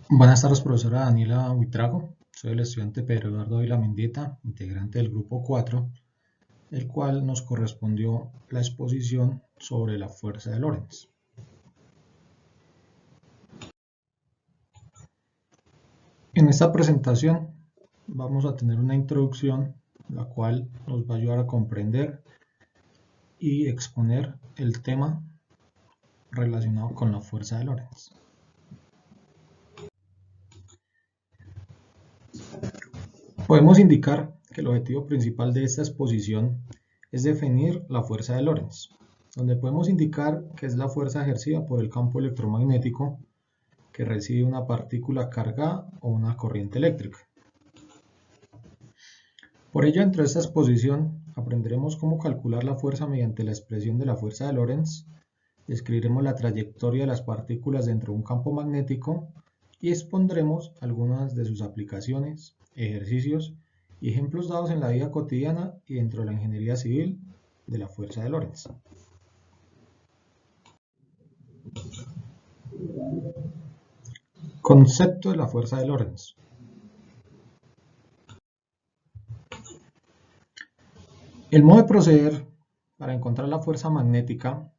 Buenas tardes, profesora Daniela Buitrago. Soy el estudiante Pedro Eduardo Vila Mendieta, integrante del grupo 4, el cual nos correspondió la exposición sobre la fuerza de Lorentz. En esta presentación vamos a tener una introducción, la cual nos va a ayudar a comprender y exponer el tema relacionado con la fuerza de Lorentz. Podemos indicar que el objetivo principal de esta exposición es definir la fuerza de Lorentz, donde podemos indicar que es la fuerza ejercida por el campo electromagnético que recibe una partícula cargada o una corriente eléctrica. Por ello, dentro de esta exposición aprenderemos cómo calcular la fuerza mediante la expresión de la fuerza de Lorentz, describiremos la trayectoria de las partículas dentro de un campo magnético y expondremos algunas de sus aplicaciones, ejercicios y ejemplos dados en la vida cotidiana y dentro de la ingeniería civil de la fuerza de Lorentz. Concepto de la fuerza de Lorentz. El modo de proceder para encontrar la fuerza magnética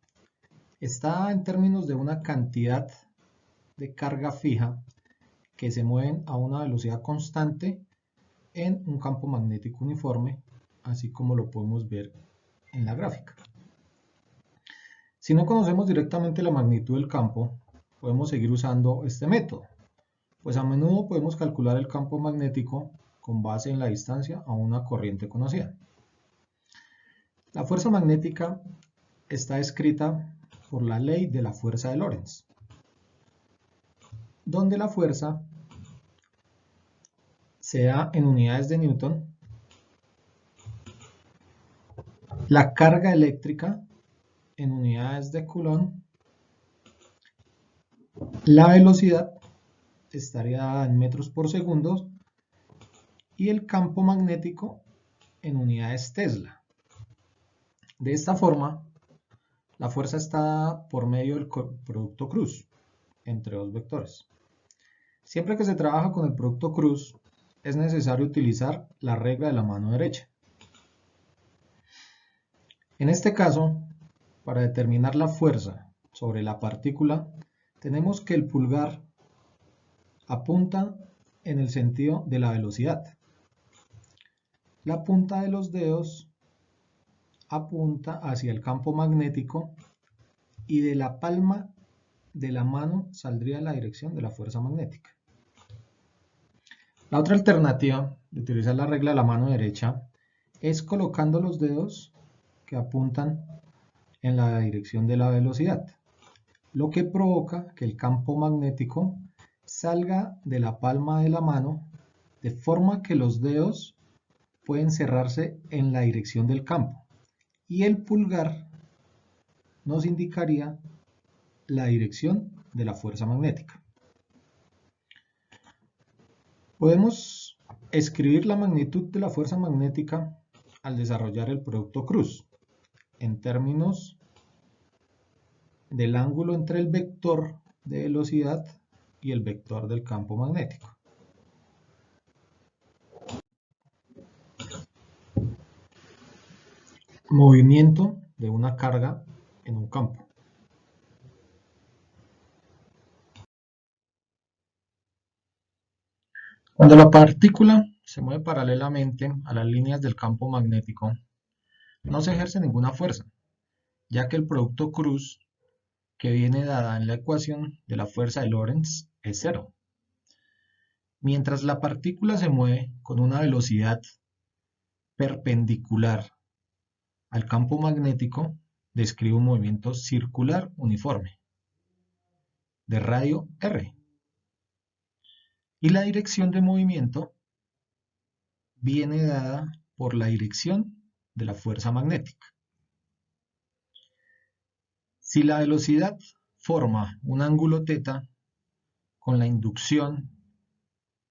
está en términos de una cantidad de carga fija que se mueven a una velocidad constante en un campo magnético uniforme, así como lo podemos ver en la gráfica. Si no conocemos directamente la magnitud del campo, podemos seguir usando este método, pues a menudo podemos calcular el campo magnético con base en la distancia a una corriente conocida. La fuerza magnética está escrita por la ley de la fuerza de Lorentz, donde la fuerza se da en unidades de Newton, la carga eléctrica en unidades de Coulomb, la velocidad estaría dada en metros por segundo y el campo magnético en unidades Tesla. De esta forma, la fuerza está dada por medio del producto cruz entre dos vectores. Siempre que se trabaja con el producto cruz, es necesario utilizar la regla de la mano derecha. En este caso, para determinar la fuerza sobre la partícula, tenemos que el pulgar apunta en el sentido de la velocidad. La punta de los dedos apunta hacia el campo magnético y de la palma de la mano saldría la dirección de la fuerza magnética. La otra alternativa de utilizar la regla de la mano derecha es colocando los dedos que apuntan en la dirección de la velocidad, lo que provoca que el campo magnético salga de la palma de la mano de forma que los dedos pueden cerrarse en la dirección del campo y el pulgar nos indicaría la dirección de la fuerza magnética. Podemos escribir la magnitud de la fuerza magnética al desarrollar el producto cruz en términos del ángulo entre el vector de velocidad y el vector del campo magnético. Movimiento de una carga en un campo. Cuando la partícula se mueve paralelamente a las líneas del campo magnético, no se ejerce ninguna fuerza, ya que el producto cruz que viene dada en la ecuación de la fuerza de Lorentz es cero. Mientras la partícula se mueve con una velocidad perpendicular al campo magnético, describe un movimiento circular uniforme de radio r. Y la dirección de movimiento viene dada por la dirección de la fuerza magnética. Si la velocidad forma un ángulo θ, con la inducción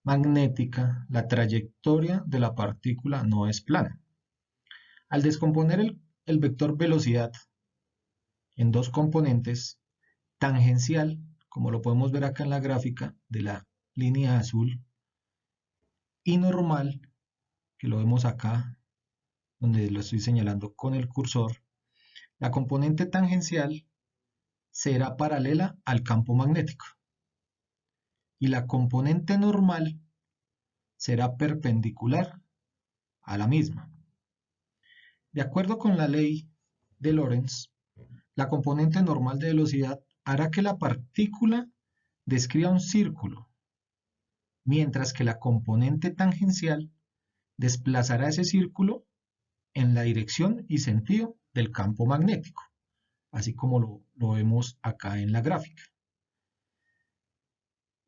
magnética, la trayectoria de la partícula no es plana. Al descomponer el vector velocidad en dos componentes, tangencial, como lo podemos ver acá en la gráfica, de la línea azul, y normal, que lo vemos acá, donde lo estoy señalando con el cursor, la componente tangencial será paralela al campo magnético y la componente normal será perpendicular a la misma. De acuerdo con la ley de Lorentz, la componente normal de velocidad hará que la partícula describa un círculo, mientras que la componente tangencial desplazará ese círculo en la dirección y sentido del campo magnético, así como lo vemos acá en la gráfica.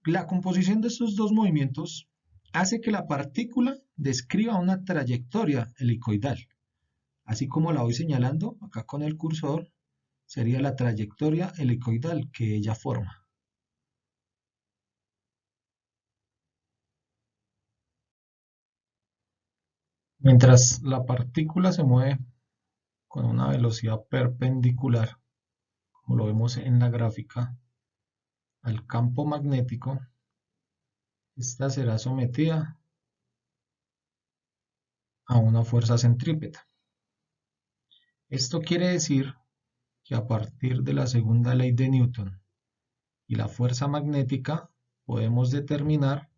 La composición de estos dos movimientos hace que la partícula describa una trayectoria helicoidal, así como la voy señalando acá con el cursor, sería la trayectoria helicoidal que ella forma. Mientras la partícula se mueve con una velocidad perpendicular, como lo vemos en la gráfica, al campo magnético, esta será sometida a una fuerza centrípeta. Esto quiere decir que a partir de la segunda ley de Newton y la fuerza magnética podemos determinar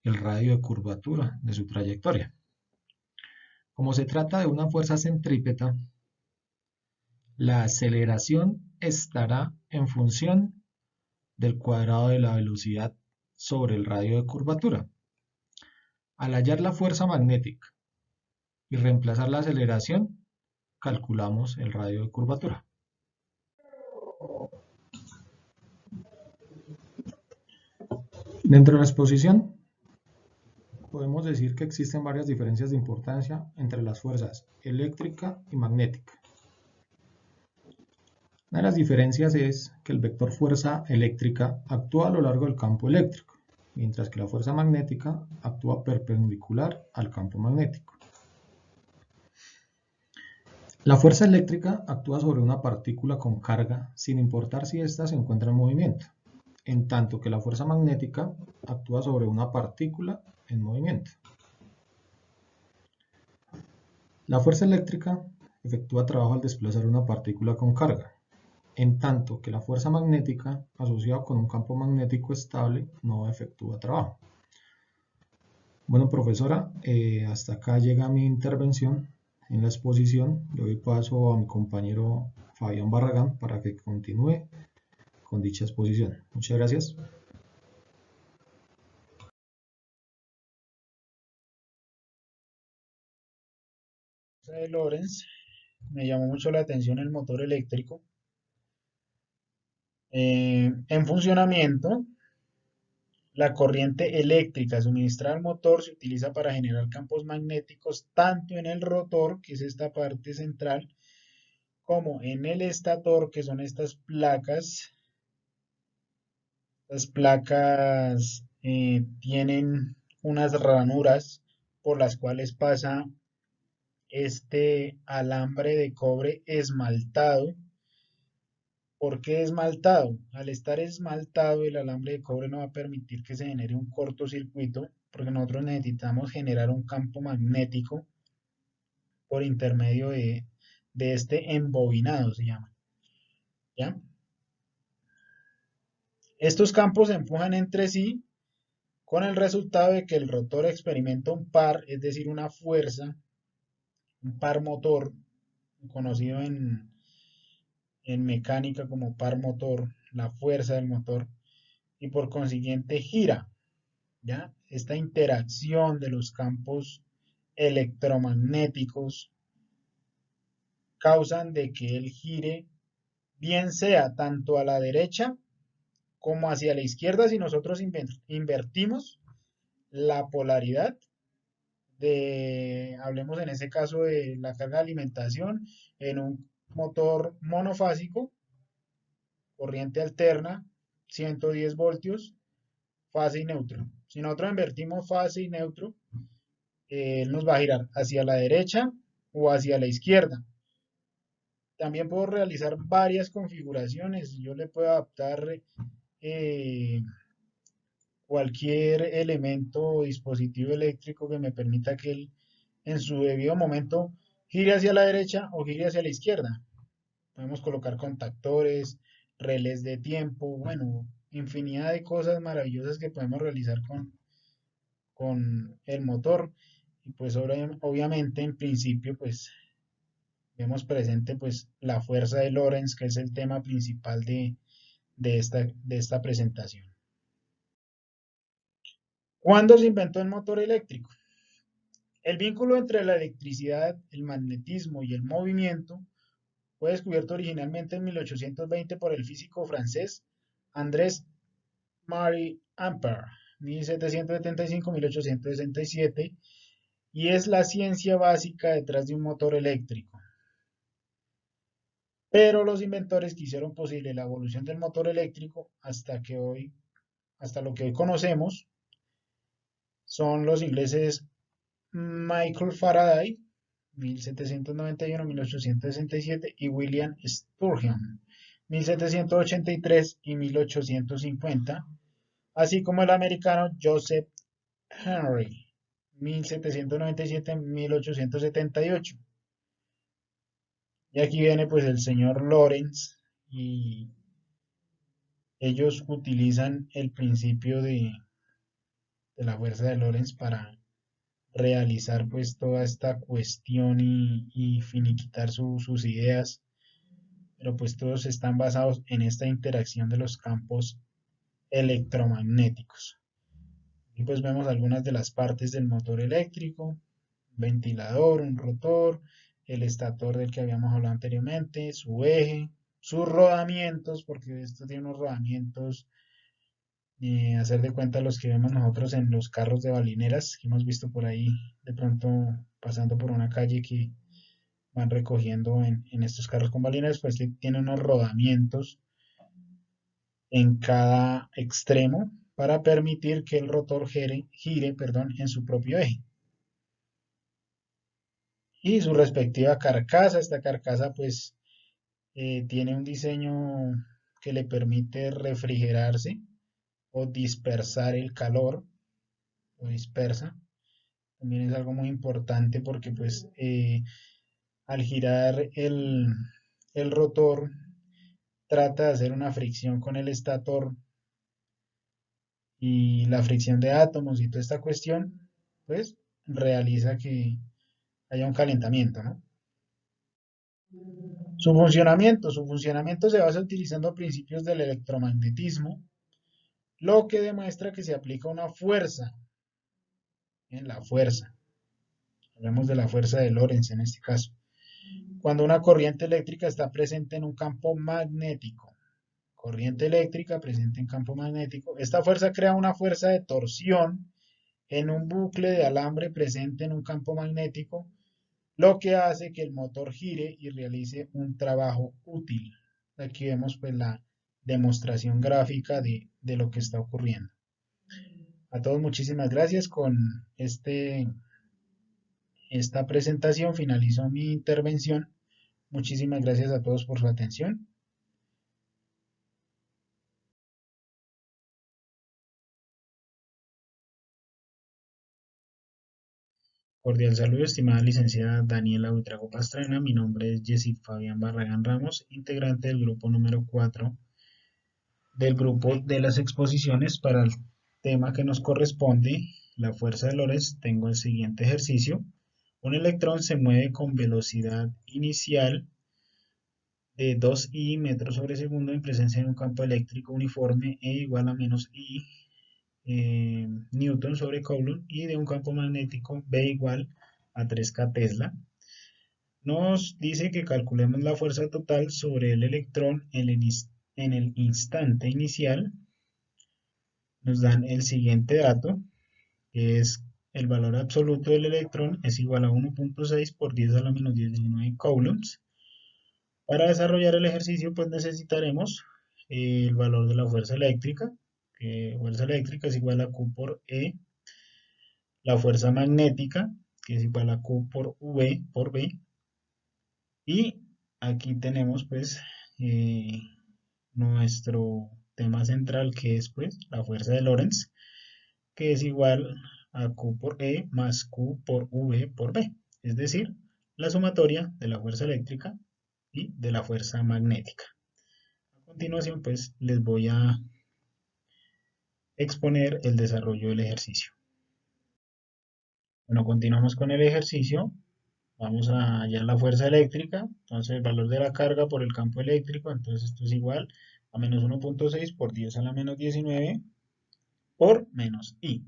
el radio de curvatura de su trayectoria. Como se trata de una fuerza centrípeta, la aceleración estará en función del cuadrado de la velocidad sobre el radio de curvatura. Al hallar la fuerza magnética y reemplazar la aceleración, calculamos el radio de curvatura. Dentro de la exposición, podemos decir que existen varias diferencias de importancia entre las fuerzas eléctrica y magnética. Una de las diferencias es que el vector fuerza eléctrica actúa a lo largo del campo eléctrico, mientras que la fuerza magnética actúa perpendicular al campo magnético. La fuerza eléctrica actúa sobre una partícula con carga sin importar si ésta se encuentra en movimiento, en tanto que la fuerza magnética actúa sobre una partícula en movimiento. La fuerza eléctrica efectúa trabajo al desplazar una partícula con carga, en tanto que la fuerza magnética asociada con un campo magnético estable no efectúa trabajo. Bueno, profesora, hasta acá llega mi intervención en la exposición. Le doy paso a mi compañero Fabián Barragán para que continúe con dicha exposición. Muchas gracias. De Lorentz, me llamó mucho la atención el motor eléctrico. En funcionamiento, la corriente eléctrica suministrada al motor se utiliza para generar campos magnéticos tanto en el rotor, que es esta parte central, como en el estator, que son estas placas. Las placas tienen unas ranuras por las cuales pasa este alambre de cobre esmaltado. ¿Por qué esmaltado? Al estar esmaltado, el alambre de cobre no va a permitir que se genere un cortocircuito, porque nosotros necesitamos generar un campo magnético por intermedio de este embobinado, se llama. ¿Ya? Estos campos se empujan entre sí con el resultado de que el rotor experimenta un par, es decir, una fuerza, un par motor, conocido en mecánica como par motor, la fuerza del motor, y por consiguiente gira. ¿Ya? Esta interacción de los campos electromagnéticos causan de que él gire, bien sea tanto a la derecha como hacia la izquierda si nosotros invertimos la polaridad de, hablemos en ese caso de la carga de alimentación en un motor monofásico, corriente alterna, 110 voltios, fase y neutro. Si nosotros invertimos fase y neutro, él nos va a girar hacia la derecha o hacia la izquierda. También puedo realizar varias configuraciones. Yo le puedo adaptar cualquier elemento o dispositivo eléctrico que me permita que él en su debido momento gire hacia la derecha o gire hacia la izquierda. Podemos colocar contactores, relés de tiempo, bueno, infinidad de cosas maravillosas que podemos realizar con el motor. Y pues obviamente en principio pues vemos presente pues la fuerza de Lorentz, que es el tema principal de esta presentación. ¿Cuándo se inventó el motor eléctrico? El vínculo entre la electricidad, el magnetismo y el movimiento fue descubierto originalmente en 1820 por el físico francés Andrés Marie Ampère, 1775-1867, y es la ciencia básica detrás de un motor eléctrico. Pero los inventores que hicieron posible la evolución del motor eléctrico hasta lo que hoy conocemos son los ingleses Michael Faraday, 1791-1867, y William Sturgeon, 1783 y 1850, así como el americano Joseph Henry, 1797-1878. Y aquí viene pues el señor Lorentz y ellos utilizan el principio de la fuerza de Lorentz para realizar pues toda esta cuestión y finiquitar sus ideas, pero pues todos están basados en esta interacción de los campos electromagnéticos. Y pues vemos algunas de las partes del motor eléctrico: ventilador, un rotor, el estator del que habíamos hablado anteriormente, su eje, sus rodamientos, porque esto tiene unos rodamientos, hacer de cuenta los que vemos nosotros en los carros de balineras, que hemos visto por ahí de pronto pasando por una calle, que van recogiendo en estos carros con balineras, pues tiene unos rodamientos en cada extremo para permitir que el rotor gire, en su propio eje. Y su respectiva carcasa, esta carcasa pues tiene un diseño que le permite refrigerarse o dispersar el calor, o dispersa. También es algo muy importante porque pues al girar el rotor trata de hacer una fricción con el estator, y la fricción de átomos y toda esta cuestión pues realiza que haya un calentamiento, ¿no? Su funcionamiento se basa utilizando principios del electromagnetismo, lo que demuestra que se aplica una fuerza, en la fuerza. Hablamos de la fuerza de Lorentz en este caso. Cuando una corriente eléctrica está presente en un campo magnético, corriente eléctrica presente en campo magnético, esta fuerza crea una fuerza de torsión en un bucle de alambre presente en un campo magnético, lo que hace que el motor gire y realice un trabajo útil. Aquí vemos pues la demostración gráfica de lo que está ocurriendo. A todos muchísimas gracias. Con esta presentación finalizo mi intervención. Muchísimas gracias a todos por su atención. Cordial saludo, estimada licenciada Daniela Buitrago Pastrana. Mi nombre es Jessy Fabián Barragán Ramos, integrante del grupo número 4 del grupo de las exposiciones. Para el tema que nos corresponde, la fuerza de Lorentz, tengo el siguiente ejercicio. Un electrón se mueve con velocidad inicial de 2i metros sobre segundo en presencia de un campo eléctrico uniforme E igual a menos i newton sobre coulomb, y de un campo magnético B igual a 3K Tesla. Nos dice que calculemos la fuerza total sobre el electrón en el instante inicial. Nos dan el siguiente dato, que es el valor absoluto del electrón es igual a 1.6 por 10 a la menos 19 coulombs. Para desarrollar el ejercicio pues necesitaremos el valor de la fuerza eléctrica, que fuerza eléctrica es igual a Q por E, la fuerza magnética, que es igual a Q por V por B, y aquí tenemos pues nuestro tema central, que es pues la fuerza de Lorentz, que es igual a Q por E más Q por V por B, es decir, la sumatoria de la fuerza eléctrica y de la fuerza magnética. A continuación, pues les voy a exponer el desarrollo del ejercicio. Bueno, continuamos con el ejercicio. Vamos a hallar la fuerza eléctrica, entonces el valor de la carga por el campo eléctrico, entonces esto es igual a menos 1.6 por 10 a la menos 19 por menos I.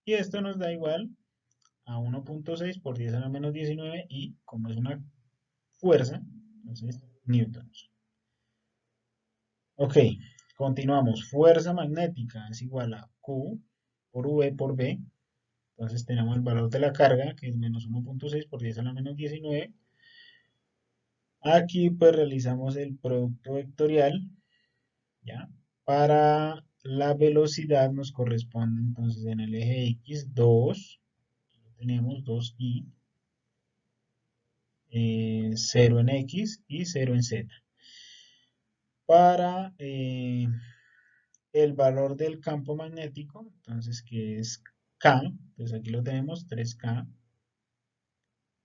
Y esto nos da igual a 1.6 por 10 a la menos 19 y como es una fuerza, entonces newtons. Ok, continuamos. Fuerza magnética es igual a Q por V por B. Entonces tenemos el valor de la carga, que es menos 1.6 por 10 a la menos 19. Aquí pues realizamos el producto vectorial, ¿ya? Para la velocidad nos corresponde entonces en el eje X 2, tenemos 2i, 0 en X y 0 en Z. Para el valor del campo magnético, entonces que es K, pues aquí lo tenemos, 3K,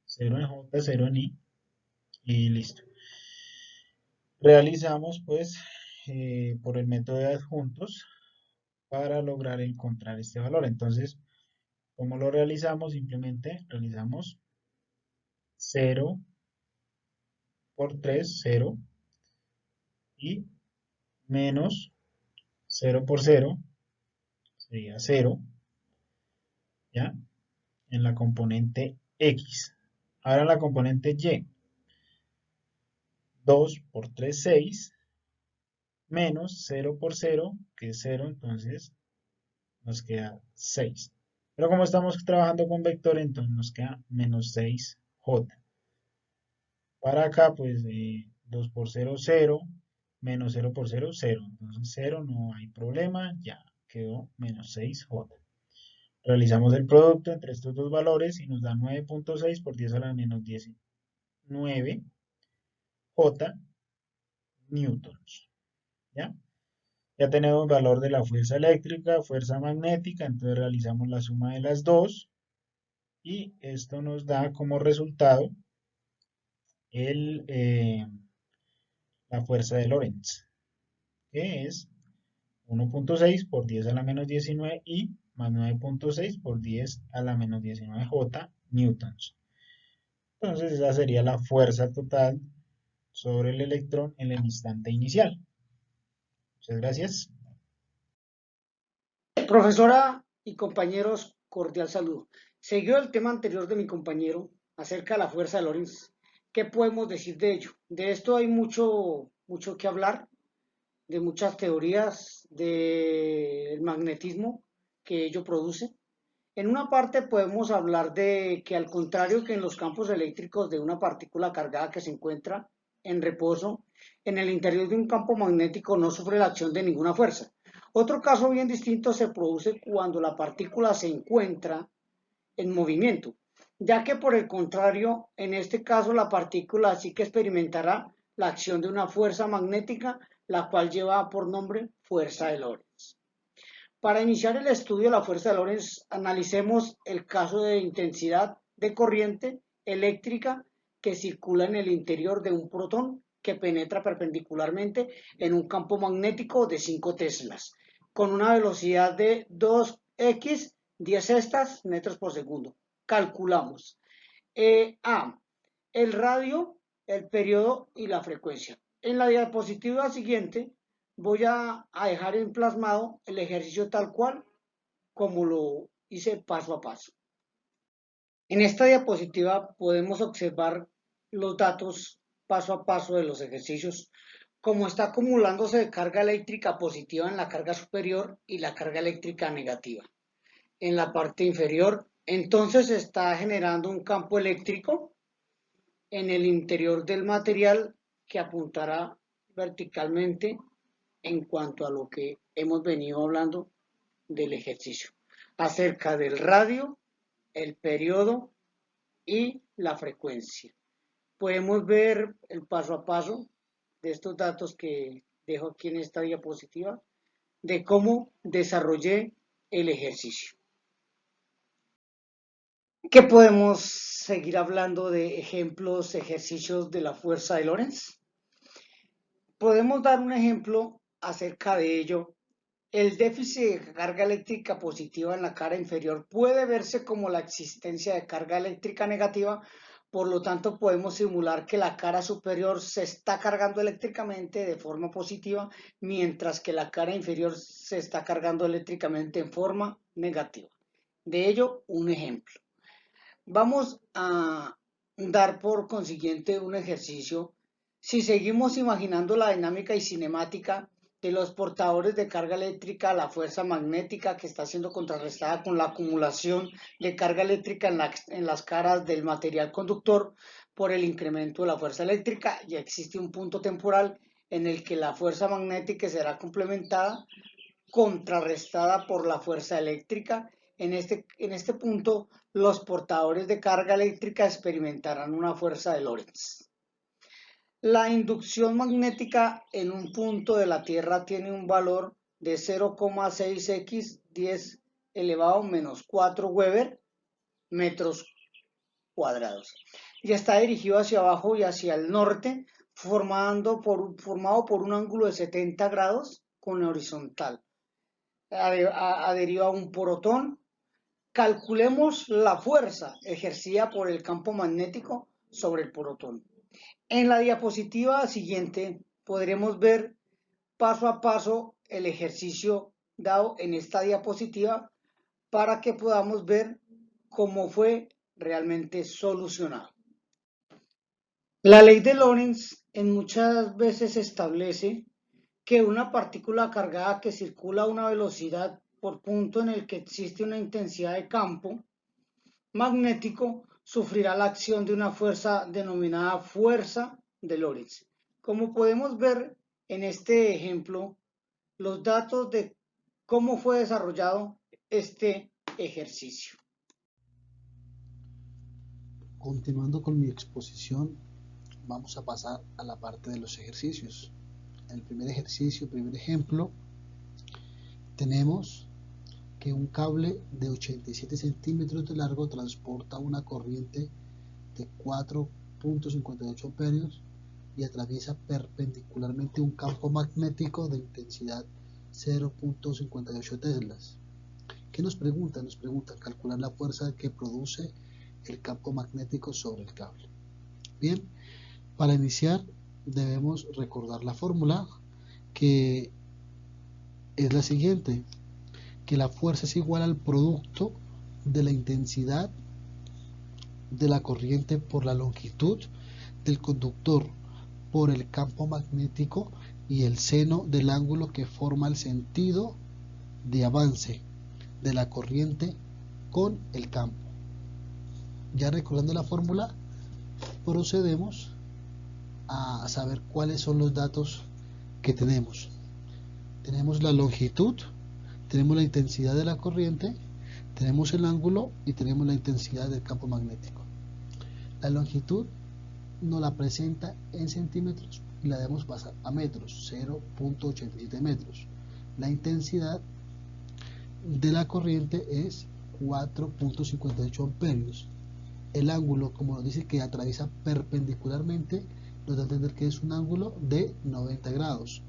0 en J, 0 en I, y listo. Realizamos pues por el método de adjuntos para lograr encontrar este valor. Entonces, ¿cómo lo realizamos? Simplemente realizamos 0 por 3, 0, y menos 0 por 0, sería 0, ¿ya? En la componente X. Ahora en la componente Y, 2 por 3, 6, menos 0 por 0, que es 0, entonces nos queda 6. Pero como estamos trabajando con vector, entonces nos queda menos 6J. Para acá, pues 2 por 0, 0, menos 0 por 0, 0. Entonces 0, no hay problema, ya quedó menos 6J. Realizamos el producto entre estos dos valores y nos da 9.6 por 10 a la menos 19 J newtons. ¿Ya? Ya tenemos el valor de la fuerza eléctrica, fuerza magnética, entonces realizamos la suma de las dos y esto nos da como resultado el, la fuerza de Lorentz, que es 1.6 por 10 a la menos 19 y más 9.6 por 10 a la menos 19 J newtons. Entonces esa sería la fuerza total sobre el electrón en el instante inicial. Muchas gracias. Profesora y compañeros, cordial saludo. Seguido el tema anterior de mi compañero acerca de la fuerza de Lorentz, ¿qué podemos decir de ello? De esto hay mucho que hablar, de muchas teorías del magnetismo que ello produce. En una parte podemos hablar de que al contrario que en los campos eléctricos de una partícula cargada que se encuentra en reposo, en el interior de un campo magnético no sufre la acción de ninguna fuerza. Otro caso bien distinto se produce cuando la partícula se encuentra en movimiento, ya que por el contrario, en este caso la partícula sí que experimentará la acción de una fuerza magnética, la cual lleva por nombre fuerza de Lorentz. Para iniciar el estudio de la fuerza de Lorentz, analicemos el caso de intensidad de corriente eléctrica que circula en el interior de un protón que penetra perpendicularmente en un campo magnético de 5 teslas, con una velocidad de 2x 10 sextas metros por segundo. Calculamos A, el radio, el periodo y la frecuencia. En la diapositiva siguiente voy a dejar en plasmado el ejercicio tal cual como lo hice paso a paso. En esta diapositiva podemos observar los datos paso a paso de los ejercicios, como está acumulándose de carga eléctrica positiva en la carga superior y la carga eléctrica negativa en la parte inferior. Entonces se está generando un campo eléctrico en el interior del material que apuntará verticalmente en cuanto a lo que hemos venido hablando del ejercicio, acerca del radio, el periodo y la frecuencia. Podemos ver el paso a paso de estos datos que dejo aquí en esta diapositiva, de cómo desarrollé el ejercicio. ¿Qué podemos seguir hablando de ejemplos, ejercicios de la fuerza de Lorentz? Podemos dar un ejemplo acerca de ello. El déficit de carga eléctrica positiva en la cara inferior puede verse como la existencia de carga eléctrica negativa, por lo tanto podemos simular que la cara superior se está cargando eléctricamente de forma positiva, mientras que la cara inferior se está cargando eléctricamente en forma negativa. De ello, un ejemplo. Vamos a dar por consiguiente un ejercicio. Si seguimos imaginando la dinámica y cinemática de los portadores de carga eléctrica, la fuerza magnética que está siendo contrarrestada con la acumulación de carga eléctrica en las caras del material conductor por el incremento de la fuerza eléctrica, ya existe un punto temporal en el que la fuerza magnética será complementada, contrarrestada por la fuerza eléctrica. En este punto, los portadores de carga eléctrica experimentarán una fuerza de Lorentz. La inducción magnética en un punto de la Tierra tiene un valor de 0,6x 10 elevado menos 4 Weber metros cuadrados y está dirigido hacia abajo y hacia el norte, formado por un ángulo de 70 grados con horizontal. Adherido a un porotón. Calculemos la fuerza ejercida por el campo magnético sobre el porotón. En la diapositiva siguiente podremos ver paso a paso el ejercicio dado en esta diapositiva para que podamos ver cómo fue realmente solucionado. La ley de Lorentz en muchas veces establece que una partícula cargada que circula a una velocidad por punto en el que existe una intensidad de campo magnético sufrirá la acción de una fuerza denominada fuerza de Lorentz. Como podemos ver en este ejemplo, los datos de cómo fue desarrollado este ejercicio. Continuando con mi exposición, vamos a pasar a la parte de los ejercicios. En el primer ejercicio, primer ejemplo, tenemos que un cable de 87 centímetros de largo transporta una corriente de 4.58 amperios y atraviesa perpendicularmente un campo magnético de intensidad 0.58 teslas. ¿Qué nos pregunta? Nos pregunta calcular la fuerza que produce el campo magnético sobre el cable. Bien, para iniciar debemos recordar la fórmula, que es la siguiente, que la fuerza es igual al producto de la intensidad de la corriente por la longitud del conductor por el campo magnético y el seno del ángulo que forma el sentido de avance de la corriente con el campo. Ya recordando la fórmula, procedemos a saber cuáles son los datos que tenemos. Tenemos la longitud, tenemos la intensidad de la corriente, tenemos el ángulo y tenemos la intensidad del campo magnético. La longitud nos la presenta en centímetros y la debemos pasar a metros, 0.87 metros. La intensidad de la corriente es 4.58 amperios. El ángulo, como nos dice que atraviesa perpendicularmente, nos da a entender que es un ángulo de 90 grados.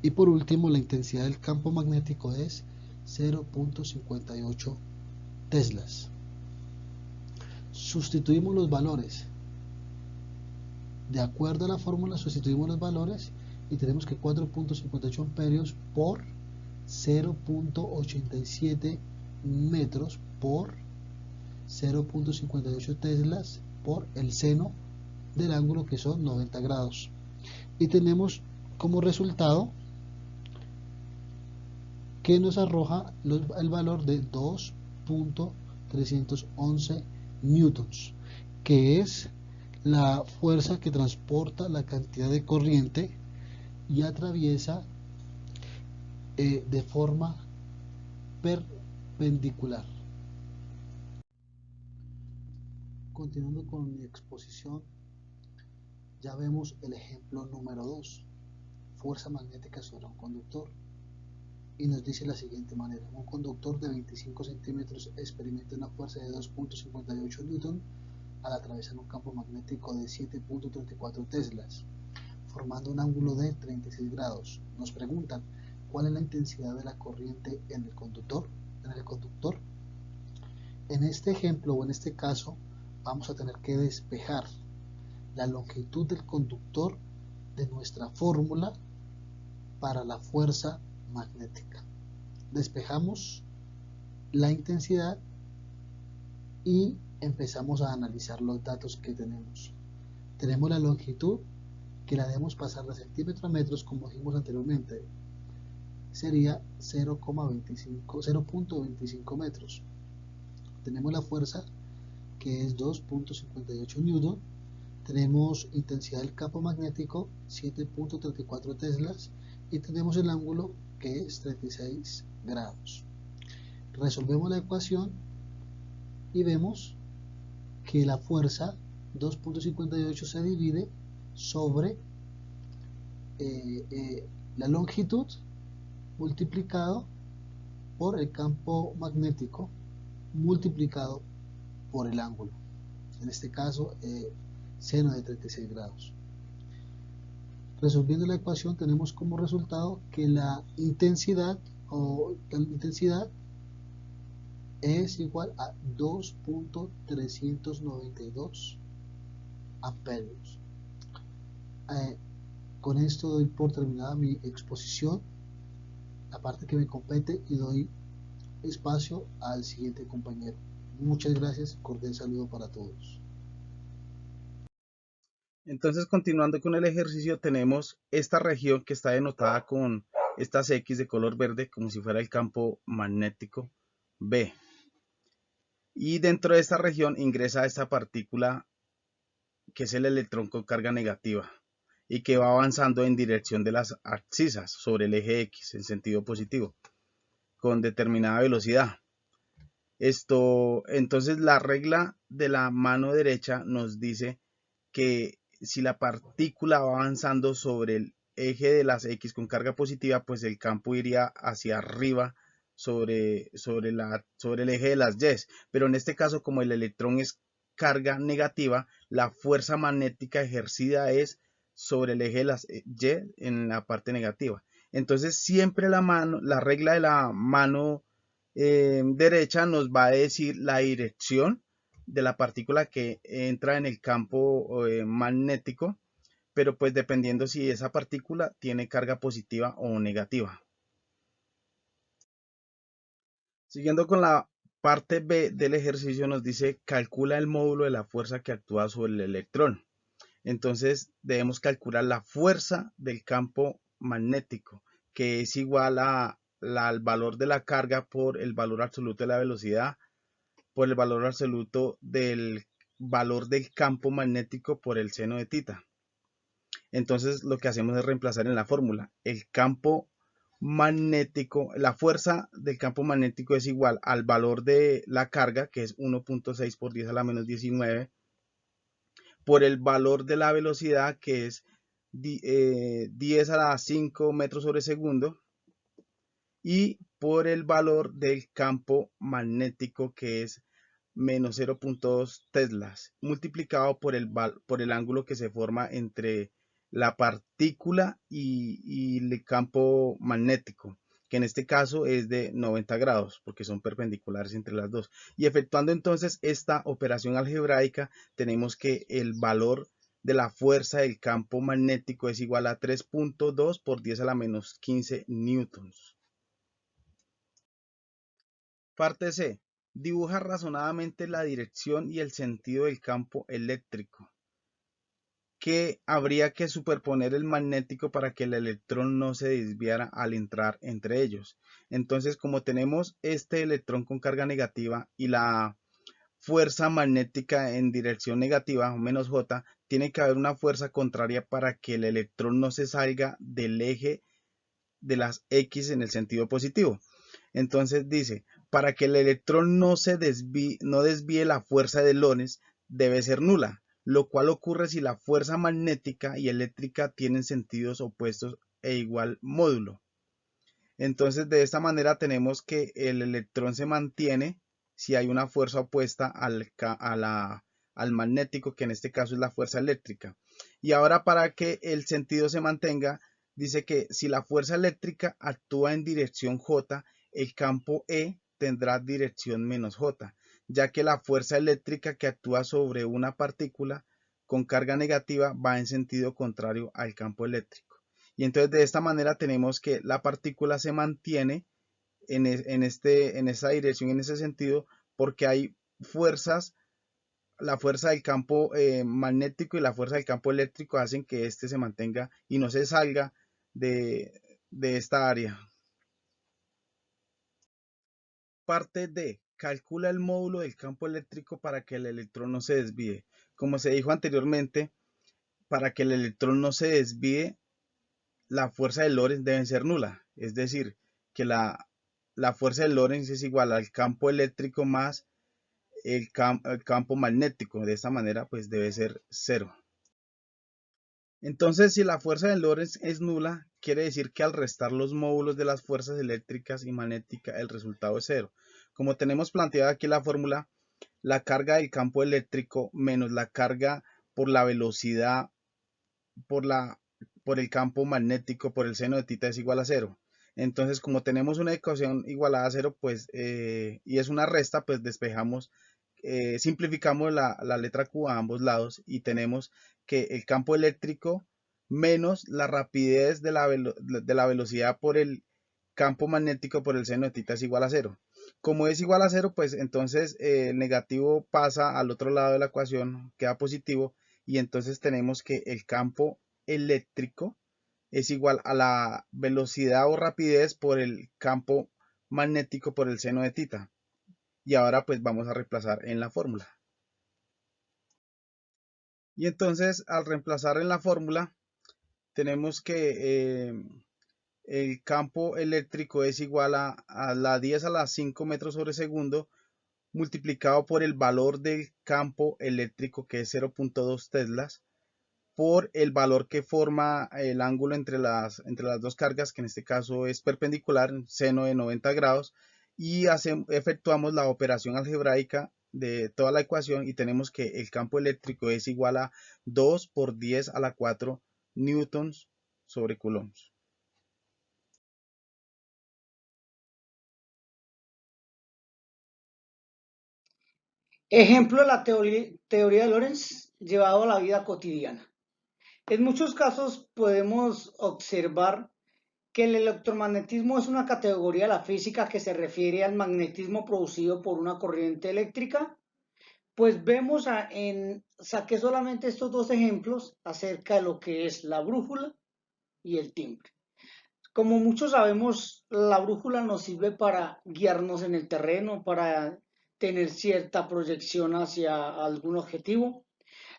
Y por último, la intensidad del campo magnético es 0.58 teslas. Sustituimos los valores. De acuerdo a la fórmula, sustituimos los valores y tenemos que 4.58 amperios por 0.87 metros por 0.58 teslas por el seno del ángulo, que son 90 grados. Y tenemos como resultado que nos arroja el valor de 2.311 newtons, que es la fuerza que transporta la cantidad de corriente y atraviesa de forma perpendicular. Continuando con mi exposición, ya vemos el ejemplo número 2. fuerza magnética sobre un conductor. Y nos dice de la siguiente manera: un conductor de 25 centímetros experimenta una fuerza de 2.58 newton al atravesar un campo magnético de 7.34 teslas, formando un ángulo de 36 grados. Nos preguntan cuál es la intensidad de la corriente en el conductor. En este ejemplo o en este caso vamos a tener que despejar la longitud del conductor de nuestra fórmula para la fuerza magnética. Despejamos la intensidad y empezamos a analizar los datos que tenemos. Tenemos la longitud, que la debemos pasar de centímetros a metros, como dijimos anteriormente, sería 0.25 metros. Tenemos la fuerza, que es 2.58 newton. Tenemos intensidad del campo magnético, 7.34 teslas, y tenemos el ángulo, que es 36 grados. Resolvemos la ecuación y vemos que la fuerza 2.58 se divide sobre la longitud multiplicado por el campo magnético multiplicado por el ángulo, en este caso seno de 36 grados. Resolviendo la ecuación tenemos como resultado que la intensidad es igual a 2.392 amperios. Con esto doy por terminada mi exposición, la parte que me compete, y doy espacio al siguiente compañero. Muchas gracias, cordial saludo para todos. Entonces, continuando con el ejercicio, tenemos esta región que está denotada con estas X de color verde, como si fuera el campo magnético B. Y dentro de esta región ingresa esta partícula que es el electrón con carga negativa y que va avanzando en dirección de las abscisas sobre el eje X en sentido positivo con determinada velocidad. Entonces la regla de la mano derecha nos dice que si la partícula va avanzando sobre el eje de las X con carga positiva, pues el campo iría hacia arriba sobre el eje de las Y. Pero en este caso, como el electrón es carga negativa, la fuerza magnética ejercida es sobre el eje de las Y en la parte negativa. Entonces siempre la regla de la mano derecha nos va a decir la dirección de la partícula que entra en el campo magnético, pero pues dependiendo si esa partícula tiene carga positiva o negativa. Siguiendo con la parte B del ejercicio, nos dice calcula el módulo de la fuerza que actúa sobre el electrón. Entonces debemos calcular la fuerza del campo magnético, que es igual al valor de la carga por el valor absoluto de la velocidad, por el valor absoluto del valor del campo magnético por el seno de tita. Entonces lo que hacemos es reemplazar en la fórmula el campo magnético, la fuerza del campo magnético es igual al valor de la carga, que es 1.6 por 10 a la menos 19, por el valor de la velocidad, que es 10 a la 5 metros sobre segundo, y por el valor del campo magnético, que es menos 0.2 teslas, multiplicado por el ángulo que se forma entre la partícula y el campo magnético, que en este caso es de 90 grados, porque son perpendiculares entre las dos. Y efectuando entonces esta operación algebraica, tenemos que el valor de la fuerza del campo magnético es igual a 3.2 por 10 a la menos 15 newtons. Parte C. Dibuja razonadamente la dirección y el sentido del campo eléctrico, que habría que superponer el magnético para que el electrón no se desviara al entrar entre ellos. Entonces, como tenemos este electrón con carga negativa y la fuerza magnética en dirección negativa, menos J, tiene que haber una fuerza contraria para que el electrón no se salga del eje de las X en el sentido positivo. Entonces dice, para que el electrón no desvíe la fuerza de Lorentz, debe ser nula, lo cual ocurre si la fuerza magnética y eléctrica tienen sentidos opuestos e igual módulo. Entonces de esta manera tenemos que el electrón se mantiene si hay una fuerza opuesta al magnético, que en este caso es la fuerza eléctrica. Y ahora, para que el sentido se mantenga, dice que si la fuerza eléctrica actúa en dirección J, el campo E tendrá dirección menos J, ya que la fuerza eléctrica que actúa sobre una partícula con carga negativa va en sentido contrario al campo eléctrico. Y entonces de esta manera tenemos que la partícula se mantiene en esa dirección, en ese sentido, porque hay fuerzas, la fuerza del campo magnético y la fuerza del campo eléctrico hacen que éste se mantenga y no se salga de esta área. Parte D. Calcula el módulo del campo eléctrico para que el electrón no se desvíe. Como se dijo anteriormente, para que el electrón no se desvíe, la fuerza de Lorentz debe ser nula. Es decir, que la fuerza de Lorentz es igual al campo eléctrico más el campo magnético. De esta manera, pues debe ser 0. Entonces, si la fuerza de Lorentz es nula, quiere decir que al restar los módulos de las fuerzas eléctricas y magnéticas, el resultado es 0. Como tenemos planteada aquí la fórmula, la carga del campo eléctrico menos la carga por la velocidad por el campo magnético por el seno de θ es igual a 0. Entonces, como tenemos una ecuación igualada a 0, pues, y es una resta, pues despejamos, simplificamos la letra Q a ambos lados y tenemos que el campo eléctrico menos la rapidez de la velocidad por el campo magnético por el seno de θ es igual a 0. Como es igual a 0, pues entonces el negativo pasa al otro lado de la ecuación, queda positivo, y entonces tenemos que el campo eléctrico es igual a la velocidad o rapidez por el campo magnético por el seno de θ. Y ahora pues vamos a reemplazar en la fórmula. Y entonces al reemplazar en la fórmula tenemos que el campo eléctrico es igual a la 10 a la 5 metros sobre segundo multiplicado por el valor del campo eléctrico, que es 0.2 teslas, por el valor que forma el ángulo entre las dos cargas, que en este caso es perpendicular, seno de 90 grados, y efectuamos la operación algebraica de toda la ecuación y tenemos que el campo eléctrico es igual a 2 por 10 a la 4 newtons sobre coulombs. Ejemplo de la teoría de Lorentz llevado a la vida cotidiana. En muchos casos podemos observar que el electromagnetismo es una categoría de la física que se refiere al magnetismo producido por una corriente eléctrica. Pues vemos saqué solamente estos dos ejemplos acerca de lo que es la brújula y el timbre. Como muchos sabemos, la brújula nos sirve para guiarnos en el terreno, para tener cierta proyección hacia algún objetivo.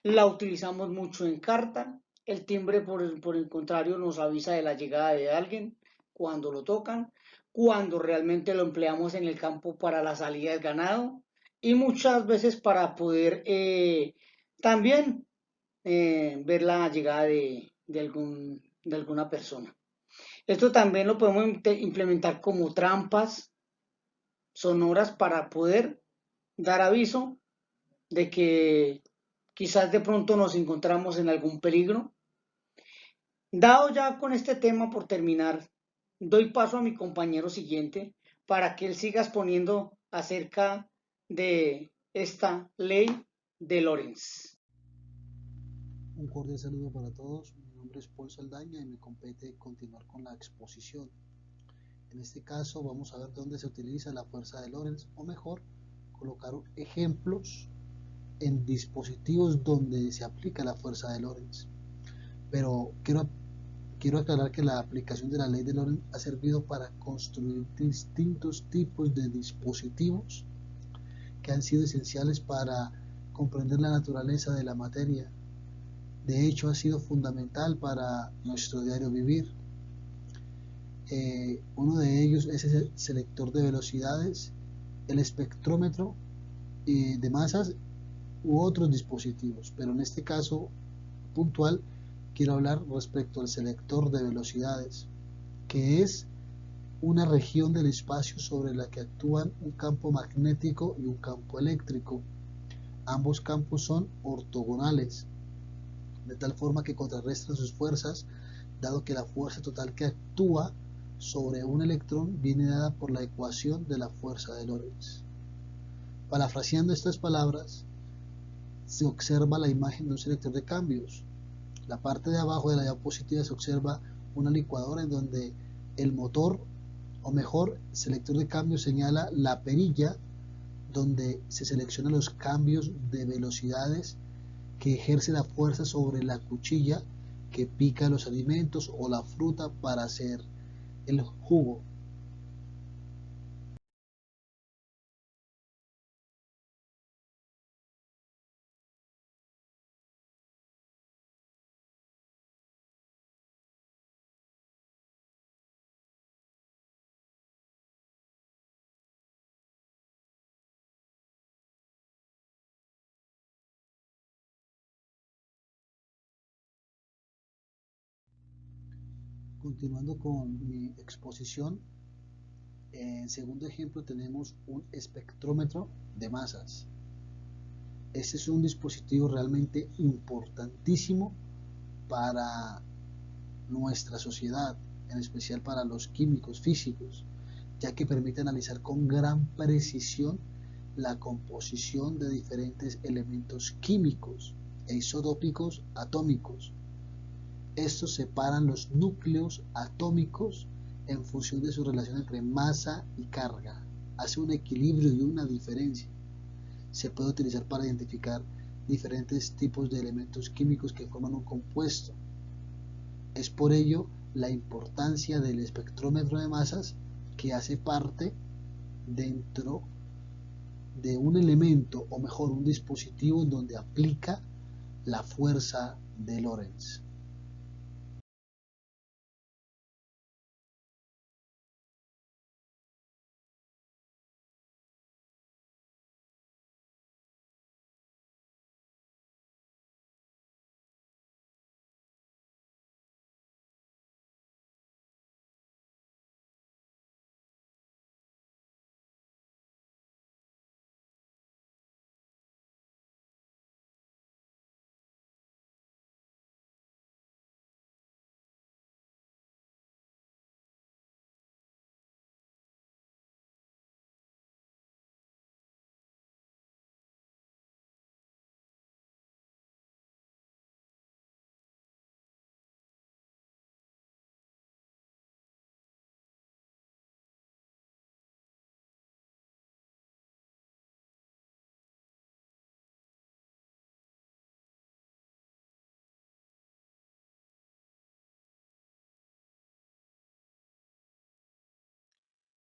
La utilizamos mucho en carta. El timbre, por el contrario, nos avisa de la llegada de alguien cuando lo tocan, cuando realmente lo empleamos en el campo para la salida del ganado y muchas veces para poder también ver la llegada de alguna persona. Esto también lo podemos implementar como trampas sonoras para poder dar aviso de que quizás de pronto nos encontramos en algún peligro. Dado ya con este tema por terminar, doy paso a mi compañero siguiente para que él siga exponiendo acerca de esta ley de Lorentz. Un cordial saludo para todos. Mi nombre es Paul Saldaña y me compete continuar con la exposición. En este caso vamos a ver dónde se utiliza la fuerza de Lorentz, o mejor, colocar ejemplos en dispositivos donde se aplica la fuerza de Lorentz. Pero quiero aclarar que la aplicación de la ley de Lorentz ha servido para construir distintos tipos de dispositivos que han sido esenciales para comprender la naturaleza de la materia. De hecho, ha sido fundamental para nuestro diario vivir. Uno de ellos es el selector de velocidades, el espectrómetro de masas u otros dispositivos, pero en este caso puntual quiero hablar respecto al selector de velocidades, que es una región del espacio sobre la que actúan un campo magnético y un campo eléctrico. Ambos campos son ortogonales, de tal forma que contrarrestan sus fuerzas, dado que la fuerza total que actúa sobre un electrón viene dada por la ecuación de la fuerza de Lorentz. Parafraseando estas palabras, se observa la imagen de un selector de cambios. La parte de abajo de la diapositiva se observa una licuadora en donde el motor, o mejor, el selector de cambios señala la perilla donde se seleccionan los cambios de velocidades que ejerce la fuerza sobre la cuchilla que pica los alimentos o la fruta para hacer el jugo. Continuando con mi exposición, en segundo ejemplo tenemos un espectrómetro de masas. Este es un dispositivo realmente importantísimo para nuestra sociedad, en especial para los químicos físicos, ya que permite analizar con gran precisión la composición de diferentes elementos químicos e isotópicos atómicos. Estos separan los núcleos atómicos en función de su relación entre masa y carga. Hace un equilibrio y una diferencia. Se puede utilizar para identificar diferentes tipos de elementos químicos que forman un compuesto. Es por ello la importancia del espectrómetro de masas, que hace parte dentro de un elemento, o mejor, un dispositivo en donde aplica la fuerza de Lorentz.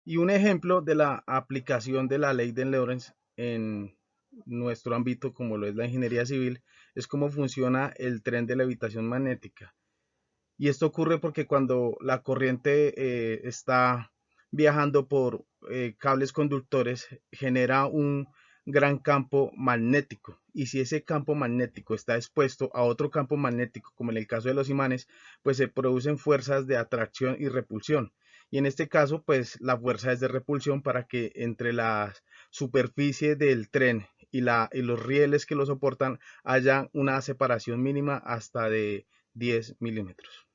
Y un ejemplo de la aplicación de la ley de Lorentz en nuestro ámbito, como lo es la ingeniería civil, es cómo funciona el tren de levitación magnética. Y esto ocurre porque cuando la corriente está viajando por cables conductores, genera un gran campo magnético. Y si ese campo magnético está expuesto a otro campo magnético, como en el caso de los imanes, pues se producen fuerzas de atracción y repulsión. Y en este caso, pues la fuerza es de repulsión, para que entre la superficie del tren y los rieles que lo soportan haya una separación mínima hasta de 10 milímetros.